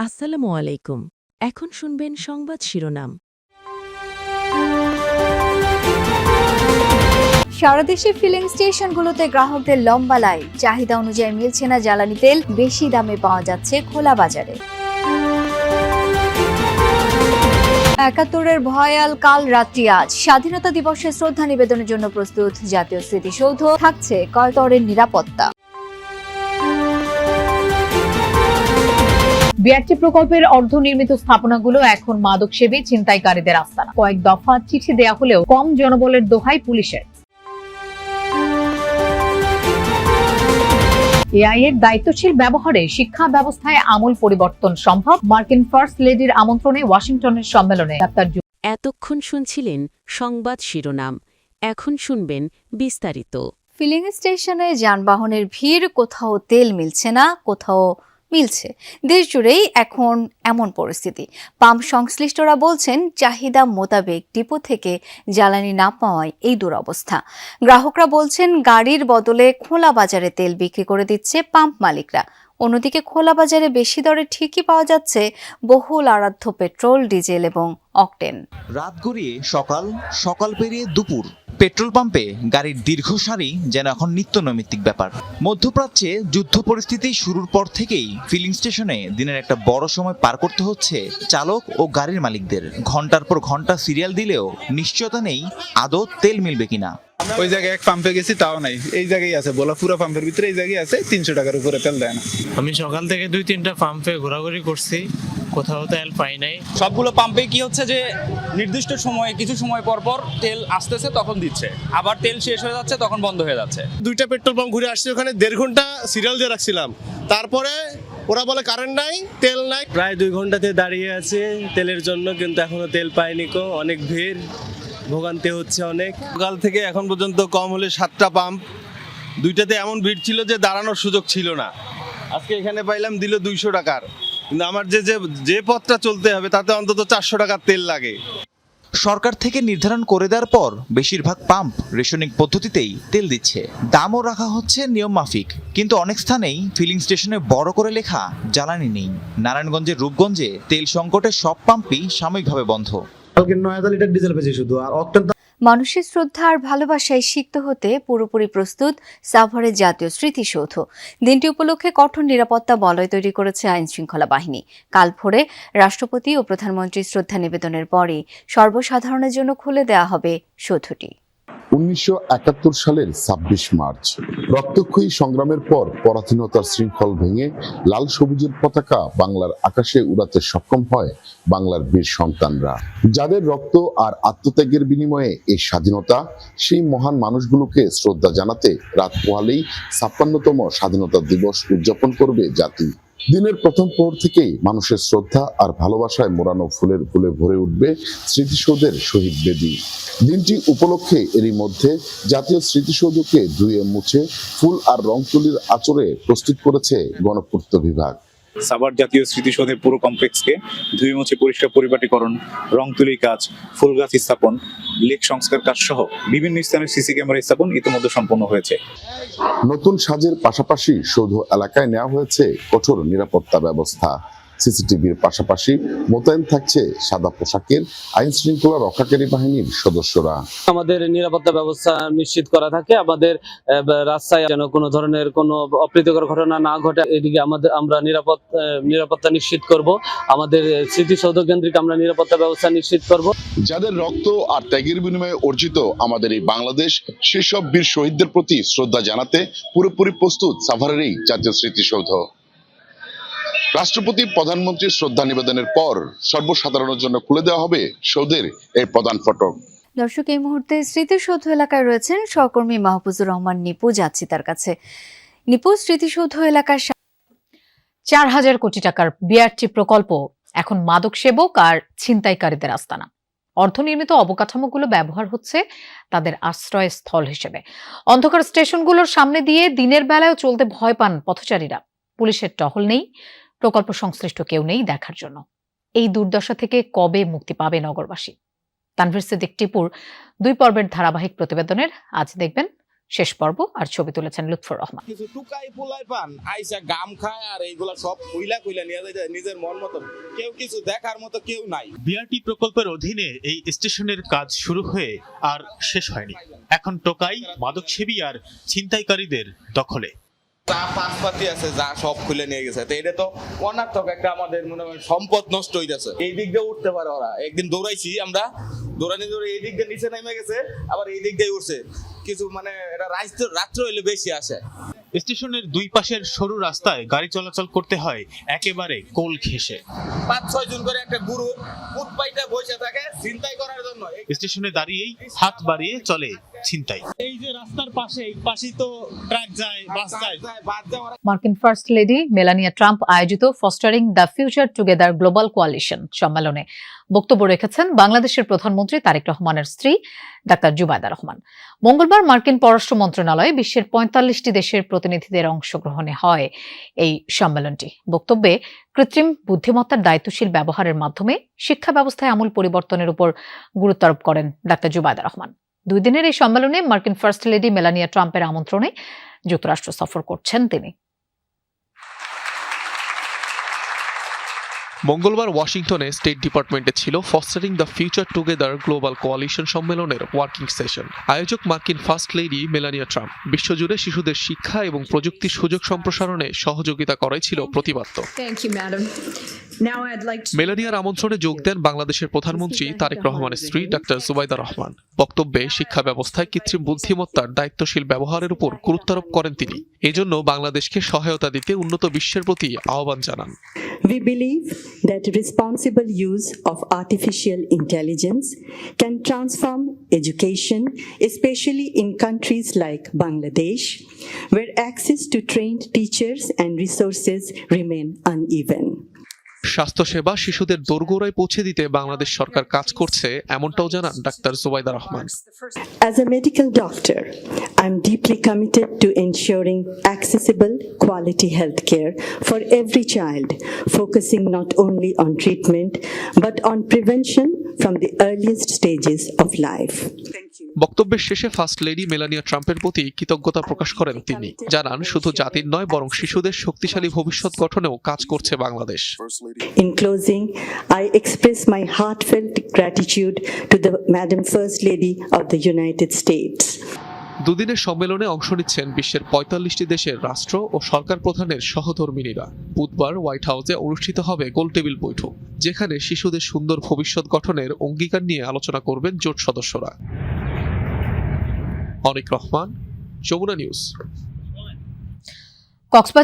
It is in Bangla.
আসসালামু আলাইকুম। এখন শুনবেন সংবাদ শিরোনাম। সারা দেশে ফিলিং স্টেশনগুলোতে গ্রাহকদের লম্বা লাইন, চাহিদা অনুযায়ী মিলছে না জ্বালানি তেল, বেশি দামে পাওয়া যাচ্ছে খোলা বাজারে। ৭১-এর ভয়াল কাল রাত্রি আজ স্বাধীনতা দিবসে শ্রদ্ধা নিবেদনের জন্য প্রস্তুত জাতীয় স্মৃতিসৌধ, থাকছে কয়তরের নিরাপত্তা। বিআরটি প্রকল্পের অর্ধনির্মিত স্থাপনাগুলো এখন মাদকসেবী ছিনতাইকারীদের আস্তানা। কয়েক দফা চিঠি দেয়া হলেও কম জনবলের দোহাই পুলিশের। এআই এর দায়িত্বশীল ব্যবহারে শিক্ষা ব্যবস্থায় আমূল পরিবর্তন সম্ভব, মার্কিন ফার্স্ট লেডির আমন্ত্রণে ওয়াশিংটনের সম্মেলনে ডাক্তার। এতক্ষণ শুনছিলেন সংবাদ শিরোনাম। এখন শুনবেন বিস্তারিত। ফিলিং স্টেশনে যানবাহনের ভিড়, কোথাও তেল মিলছে না, কোথাও মিলছে। দেশ জুড়েই এখন এমন পরিস্থিতি। পাম্প সংশ্লিষ্টরা বলছেন, চাহিদা মোতাবেক ডিপো থেকে জ্বালানি না পাওয়ায় এই দুরবস্থা। গ্রাহকরা বলছেন, গাড়ির বদলে খোলা বাজারে তেল বিক্রি করে দিচ্ছে পাম্প মালিকরা। অন্যদিকে খোলা বাজারে বেশি দরে ঠিকই পাওয়া যাচ্ছে বহুল আরাধ্য পেট্রোল, ডিজেল এবং অকটেন। রাত গড়িয়ে সকাল, সকাল পেরিয়ে দুপুর, পেট্রোল পাম্পে গাড়ির দীর্ঘ সারি যেন এখন নিত্য নৈমিত্তিক ব্যাপার। মধ্যপ্রাচ্যে যুদ্ধ পরিস্থিতি শুরুর পর থেকেই ফিলিং স্টেশনে দিনের একটা বড় সময় পার করতে হচ্ছে চালক ও গাড়ির মালিকদের। ঘন্টার পর ঘন্টা সিরিয়াল দিলেও নিশ্চয়তা নেই আদৌ তেল মিলবে কিনা। ওই জায়গায় এক পাম্পে গেছি, তাও নাই। এই জায়গায় আছে, বলা পুরো পাম্পের ভিতরে এই জায়গায় আছে, 300 টাকার উপরে তেল দেয় না। আমি সকাল থেকে 2-3টা পাম্পে ঘোরাঘুরি করছি, কোথাও তেল পাই নাই। সবগুলো পাম্পে কি হচ্ছে যে নির্দিষ্ট সময়ে কিছু সময় পর পর তেল আসতেছে, তখন দিচ্ছে, আবার তেল শেষ হয়ে যাচ্ছে, তখন বন্ধ হয়ে যাচ্ছে। 2টা পেট্রোল পাম্প ঘুরে আসছি, ওখানে 1.5 ঘন্টা সিরিয়াল দিয়ে রাখছিলাম। তারপরে ওরা বলে কারেন্ট নাই, তেল নাই। প্রায় 2 ঘন্টাতে দাঁড়িয়ে আছে তেলের জন্য, কিন্তু এখনো তেল পাইনি। অনেক ভিড়, ভোগান্তি হচ্ছে অনেক। সকাল থেকে এখন পর্যন্ত কম হলে 7টা পাম্প, 2টাতে এমন ভিড় ছিল যে দাঁড়ানোর সুযোগ ছিল না। আজকে এখানে পাইলাম দিল 200 টাকার, কিন্তু আমার যে পথটা চলতে হবে তাতে অন্তত 400 টাকার তেল লাগে। সরকার থেকে নির্ধারণ করে দেওয়ার পর বেশিরভাগ পাম্প রেশনিং পদ্ধতিতেই তেল দিচ্ছে। দামও রাখা হচ্ছে নিয়ম মাফিক, কিন্তু অনেক স্থানেই ফিলিং স্টেশনে বড় করে লেখা জ্বালানি নেই। নারায়ণগঞ্জের রূপগঞ্জে তেল সংকটে সব পাম্পই সাময়িকভাবে বন্ধ। মানুষের শ্রদ্ধা আর ভালোবাসায় সিক্ত হতে পুরোপুরি প্রস্তুত সাভারের জাতীয় স্মৃতিসৌধ। দিনটি উপলক্ষে কঠোর নিরাপত্তা বলয় তৈরি করেছে আইন শৃঙ্খলা বাহিনী। কাল ভোরে রাষ্ট্রপতি ও প্রধানমন্ত্রীর শ্রদ্ধা নিবেদনের পরই সর্বসাধারণের জন্য খুলে দেওয়া হবে সৌধটি। 1971 সালের 26 মার্চ রক্তক্ষয়ী সংগ্রামের পর পরাধীনতার শৃঙ্খল ভেঙে লাল সবুজের পতাকা বাংলার আকাশে উড়াতে সক্ষম হয় বাংলার বীর সন্তানরা, যাদের রক্ত আর আত্মত্যাগের বিনিময়ে এই স্বাধীনতা। সেই মহান মানুষগুলোকে শ্রদ্ধা জানাতে রাত পোহালেই 56তম স্বাধীনতা দিবস উদযাপন করবে জাতি। দিনের প্রথম প্রহর থেকেই মানুষের শ্রদ্ধা আর ভালোবাসায় মোড়ানো ফুলের ফুলে ভরে উঠবে স্মৃতিসৌধের শহীদ বেদি। দিনটি উপলক্ষে এরই মধ্যে জাতীয় স্মৃতিসৌধকে ধুয়ে মুছে ফুল আর রং তুলির আঁচড়ে প্রস্তুত করেছে গণপূর্ত বিভাগ। সাভার জাতীয় স্মৃতিসৌধের পুরো কমপ্লেক্সকে ধুয়ে মুছে পরিষ্কার পরিপাটিকরণ, রং তুলির কাজ, ফুল গাছ স্থাপন, লেক সংস্কার কাজ সহ বিভিন্ন স্থানে সিসি ক্যামেরা স্থাপন ইতিমধ্যে সম্পন্ন হয়েছে। নতুন সাজের পাশাপাশি সৌধ এলাকায় নেওয়া হয়েছে কঠোর নিরাপত্তা ব্যবস্থা। সিসিটিভির পাশাপাশি মোতায়েন থাকছে সাদা পোশাকের আইন শৃঙ্খলা রক্ষাকারী বাহিনীর সদস্যরা। আমাদের নিরাপত্তা ব্যবস্থা নিশ্চিত করা থাকে। আমাদের রাস্তায় যেন কোনো ধরনের কোনো অপ্রীতিকর ঘটনা না ঘটে, এদিকে আমরা নিরাপত্তা নিশ্চিত করব। আমাদের স্মৃতিসৌধ কেন্দ্রিক আমরা নিরাপত্তা ব্যবস্থা নিশ্চিত করব। যাদের রক্ত আর ত্যাগের বিনিময়ে অর্জিত আমাদের এই বাংলাদেশ, সেসব বীর শহীদদের প্রতি শ্রদ্ধা জানাতে পুরোপুরি প্রস্তুত সাভারের এই জাতীয় স্মৃতিসৌধ। রাষ্ট্রপতি প্রধানমন্ত্রীর শ্রদ্ধা নিবেদনের পর সর্বসাধারণের জন্য খুলে দেওয়া হবে সৌধের এই প্রধান ফটক। দর্শক, এই মুহূর্তে স্মৃতিসৌধ এলাকায় রয়েছেন সহকর্মী মাহফুজুর রহমান নিপু। যাচ্ছি তার কাছে। নিপু, স্মৃতিসৌধ এলাকার 4,000 কোটি টাকার বিআরটি প্রকল্প এখন মাদক সেবক আর ছিনতাইকারীদের আস্তানা। অর্ধনির্মিত অবকাঠামোগুলো ব্যবহার হচ্ছে তাদের আশ্রয়স্থল হিসেবে। অন্ধকার স্টেশনগুলোর সামনে দিয়ে দিনের বেলায় চলতে ভয় পান পথচারীরা। পুলিশের টহল নেই, প্রকল্প সংশ্লিষ্ট কেউ নেই দেখার জন্য। এই দুর্দশা থেকে কবে মুক্তি পাবে নগরবাসী? তানভীর সিদ্দিক টিপুর 2 পর্বের ধারাবাহিক প্রতিবেদনের আজ দেখবেন শেষ পর্ব আর ছবি তুলেছেন লুৎফর রহমান। কিছু টুকাই পোলাই পান আইসা গাম খায় আর এইগুলা সব কইলা নিয়ে যায় নিজের মন মতন, কেউ কিছু দেখার মতো কেউ নাই। বিআরটি প্রকল্পের অধীনে এই স্টেশনের কাজ শুরু হয়ে আর শেষ হয়নি। এখন টোকাই, মাদকসেবী আর ছিনতাইকারীদের দখলে। যা পাশপাতি আছে যা সব খুলে নিয়ে গেছে, তো এটা তো অনার্থক একটা আমাদের মনে হয় সম্পদ নষ্ট হয়ে যাচ্ছে। এই দিক দিয়ে উঠতে পারে ওরা, একদিন দৌড়াইছি আমরা, দৌড়ে এই দিক দিয়ে নিচে নেমে গেছে, আবার এই দিক দিয়ে উঠছে কিছু, মানে এটা রাত্র হইলে বেশি আসে। স্টেশনের দুই পাশের সরু রাস্তায় গাড়ি চলাচল করতে হয় একেবারে কোল ঘেঁষে। 5-6 জন করে একটা গ্রুপ ফুটপাইতে বসে থাকে ছিনতাই করার জন্য। স্টেশনে দাঁড়িয়েই হাত বাড়িয়ে চলে ছিনতাই। এই যে রাস্তার পাশেই তো ট্রাক যায়, বাস যায়। মার্কিন ফার্স্ট লেডি মেলানিয়া ট্রাম্প আয়োজিত fostering the future together global coalition সম্মেলনে বক্তব্য রেখেছেন বাংলাদেশের প্রধানমন্ত্রী তারেক রহমানের স্ত্রী ডাক্তার জুবাইদা রহমান। মঙ্গলবার মার্কিন পররাষ্ট্র মন্ত্রণালয়ে বিশ্বের 45টি দেশের প্রতিনিধিদের অংশগ্রহণে হয় এই সম্মেলনটি। বক্তব্যে কৃত্রিম বুদ্ধিমত্তার দায়িত্বশীল ব্যবহারের মাধ্যমে শিক্ষা ব্যবস্থায় আমূল পরিবর্তনের উপর গুরুত্ব আরোপ করেন ডাক্তার জুবাইদা রহমান। 2 দিনের এই সম্মেলনে মার্কিন ফার্স্ট লেডি মেলানিয়া ট্রাম্পের আমন্ত্রণে যুক্তরাষ্ট্র সফর করছেন তিনি। মঙ্গলবার ওয়াশিংটনে স্টেট ডিপার্টমেন্টে ছিল fostering the future together global coalition সম্মেলনের ওয়ার্কিং সেশন। আয়োজক মার্কিন ফার্স্ট লেডি মেলানিয়া ট্রাম্প। বিশ্বজুড়ে শিশুদের শিক্ষা এবং প্রযুক্তির সুযোগ সম্প্রসারণে সহযোগিতা করাই ছিল প্রতিপাদ্য। মেলানিয়ার আমন্ত্রণে যোগ দেন বাংলাদেশের প্রধানমন্ত্রী তারেক রহমানের স্ত্রী ডাক্তার জুবাইদা রহমান। বক্তব্যে শিক্ষা ব্যবস্থায় কৃত্রিম বুদ্ধিমত্তার দায়িত্বশীল ব্যবহারের উপর গুরুত্বারোপ করেন তিনি। এজন্য বাংলাদেশকে সহায়তা দিতে উন্নত বিশ্বের প্রতি আহ্বান জানান। We believe that responsible use of artificial intelligence can transform education, especially in countries like Bangladesh, where access to trained teachers and resources remain uneven. স্বাস্থ্যসেবা শিশুদের দোরগোড়ায় পৌঁছে দিতে বাংলাদেশ সরকার কাজ করছে, এমনটাও জানান doctor Zubaida Rahman. As a medical doctor, I'm deeply committed to ensuring accessible, quality healthcare for every child, focusing not only on treatment but on prevention from the earliest stages of life. বক্তব্যের শেষে ফার্স্ট লেডি মেলানিয়া ট্রাম্পের প্রতি কৃতজ্ঞতা প্রকাশ করেন তিনি। জানান শুধু জাতির নয় বরং শিশুদের শক্তিশালী ভবিষ্যৎ গঠনেও কাজ করছে Bangladesh. In closing, I express my heartfelt gratitude to the Madam First Lady of the United States. 2 দিনের সম্মেলনে অংশ নিচ্ছেন বিশ্বের 45টি দেশের রাষ্ট্র ও সরকার প্রধানের সহধর্মিণীরা। বুধবার হোয়াইট হাউসে অনুষ্ঠিত হবে গোলটেবিল বৈঠক, যেখানে শিশুদের সুন্দর ভবিষ্যৎ গঠনের অঙ্গীকার নিয়ে আলোচনা করবেন জোট সদস্যরা। অনিক রহমান, যমুনা নিউজ। কক্সবাজার